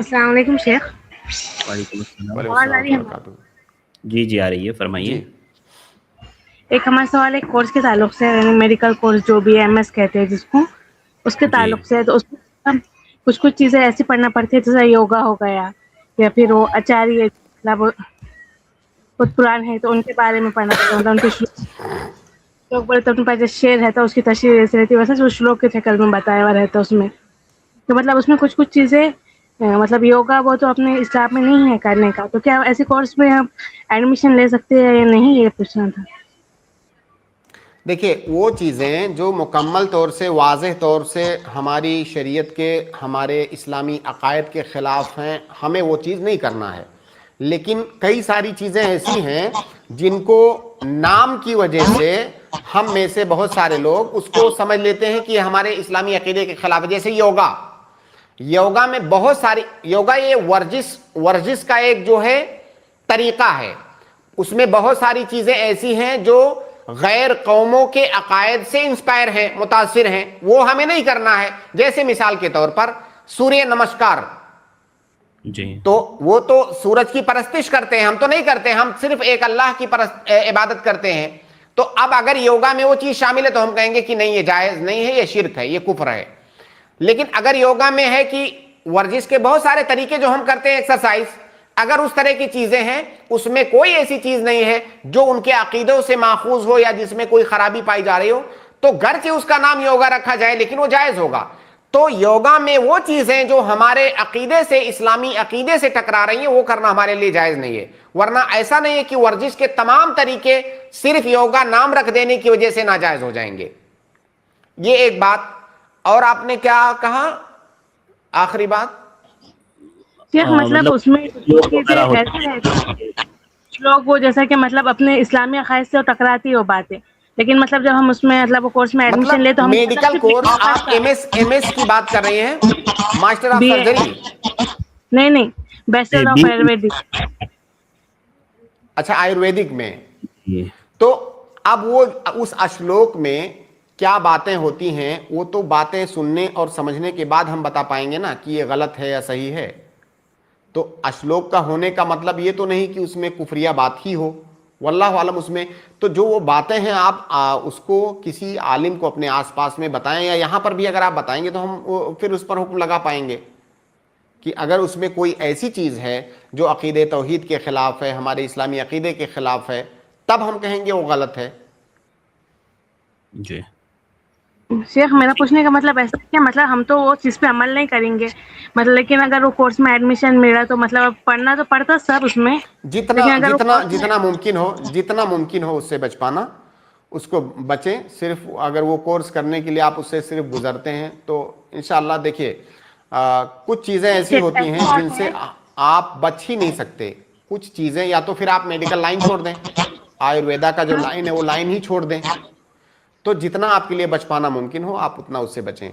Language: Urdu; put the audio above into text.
السلام علیکم شیخ. وعلیکم السلام. وعلیکم آواز آ السلام رہی ہے؟ ورحمۃ اللہ وبرکاتہ. جی آ رہی ہے، فرمائیے. جی ایک ہمارا سوال ایک کورس کے تعلق سے، میڈیکل کورس جو بھی ایم ایس کہتے ہیں جس کو، اس کے جی تعلق سے. تو اس میں کچھ چیزیں ایسی پڑھنا پڑتی ہے جیسے یوگا ہو گیا، یا پھر وہ آچاریہ مطلب بہت پران ہے تو ان کے بارے میں پڑھنا پڑتا ہے. مطلب ان کے لوگ بولتے ہیں ان پر جو شعر رہتا ہے اس کی تشریح ایسی رہتی ہے، ویسے جو شلوک کے شکل میں بتایا ہوا رہتا ہے اس میں. تو مطلب اس میں کچھ چیزیں مطلب یوگا وہ تو اپنے اسلام میں نہیں ہے کرنے کا، تو کیا ایسے کورس میں ہم ایڈمیشن لے سکتے ہیں یا نہیں، یہ پوچھنا تھا. دیکھیے، وہ چیزیں جو مکمل طور سے واضح طور سے ہماری شریعت کے، ہمارے اسلامی عقائد کے خلاف ہیں، ہمیں وہ چیز نہیں کرنا ہے. لیکن کئی ساری چیزیں ایسی ہیں جن کو نام کی وجہ سے ہم میں سے بہت سارے لوگ اس کو سمجھ لیتے ہیں کہ یہ ہمارے اسلامی عقیدے کے خلاف ہے. جیسے یوگا میں بہت ساری یوگا یہ ورزش کا ایک جو ہے طریقہ ہے. اس میں بہت ساری چیزیں ایسی ہیں جو غیر قوموں کے عقائد سے انسپائر ہیں، متاثر ہیں، وہ ہمیں نہیں کرنا ہے. جیسے مثال کے طور پر سوریہ نمسکار، جی تو وہ تو سورج کی پرستش کرتے ہیں، ہم تو نہیں کرتے، ہم صرف ایک اللہ کی عبادت کرتے ہیں. تو اب اگر یوگا میں وہ چیز شامل ہے تو ہم کہیں گے کہ نہیں، یہ جائز نہیں ہے، یہ شرک ہے، یہ کفر ہے. لیکن اگر یوگا میں ہے کہ ورزش کے بہت سارے طریقے جو ہم کرتے ہیں، ایکسرسائز، اگر اس طرح کی چیزیں ہیں، اس میں کوئی ایسی چیز نہیں ہے جو ان کے عقیدوں سے ماخوذ ہو یا جس میں کوئی خرابی پائی جا رہی ہو، تو گرچہ اس کا نام یوگا رکھا جائے لیکن وہ جائز ہوگا. تو یوگا میں وہ چیزیں جو ہمارے عقیدے سے، اسلامی عقیدے سے ٹکرا رہی ہیں، وہ کرنا ہمارے لیے جائز نہیں ہے. ورنہ ایسا نہیں ہے کہ ورزش کے تمام طریقے صرف یوگا نام رکھ دینے کی وجہ سے ناجائز ہو جائیں گے. یہ ایک بات. اور آپ نے کیا کہا آخری بات؟ شیخ مطلب اس میں لوگ چیزیں وغیرہ ہوتے ایسے رہتی ہیں لوگ وہ جیسا کہ مطلب اپنے اسلامی عقائد سے ٹکراتی ہو باتیں، لیکن مطلب جب ہم اس میں مطلب وہ کورس میں ایڈمیشن لے تو ہم کو میڈیکل صرف کورس، لکھنا آپ ایم ایس کی بات کر رہے ہیں، master of B a surgery? نہیں، بیچلر آف آیورویدک. اچھا، آیورویدک میں. جی تو اب وہ اس اشلوک میں کیا باتیں ہوتی ہیں، وہ تو باتیں سننے اور سمجھنے کے بعد ہم بتا پائیں گے نا کہ یہ غلط ہے یا صحیح ہے. تو اشلوک کا ہونے کا مطلب یہ تو نہیں کہ اس میں کفریہ بات ہی ہو، واللہ عالم. اس میں تو جو وہ باتیں ہیں آپ اس کو کسی عالم کو اپنے آس پاس میں بتائیں، یا یہاں پر بھی اگر آپ بتائیں گے تو ہم پھر اس پر حکم لگا پائیں گے کہ اگر اس میں کوئی ایسی چیز ہے جو عقید توحید کے خلاف ہے، ہمارے اسلامی عقیدے کے خلاف ہے، تب ہم کہیں گے وہ غلط ہے. جی شیخ میرا پوچھنے کا مطلب ایسا ہے کہ مطلب ہم تو وہ چیز پہ عمل نہیں کریں گے، مطلب لیکن اگر وہ کورس میں ایڈمیشن ملا تو مطلب پڑھنا تو پڑتا سب اس میں، لیکن اگر وہ کورس میں جتنا ممکن ہو اس سے بچ پانا، اس کو بچیں. صرف اگر وہ کورس کرنے کے لیے آپ اس سے صرف گزرتے ہیں تو انشاءاللہ دیکھیے کچھ چیزیں ایسی ہوتی ہیں جن سے آپ بچ ہی نہیں سکتے. کچھ چیزیں یا تو پھر آپ میڈیکل لائن چھوڑ دیں، آیورویدا کا جو لائن ہے وہ لائن ہی چھوڑ دیں. تو جتنا آپ کے لیے بچ پانا ممکن ہو آپ اتنا اس سے بچیں.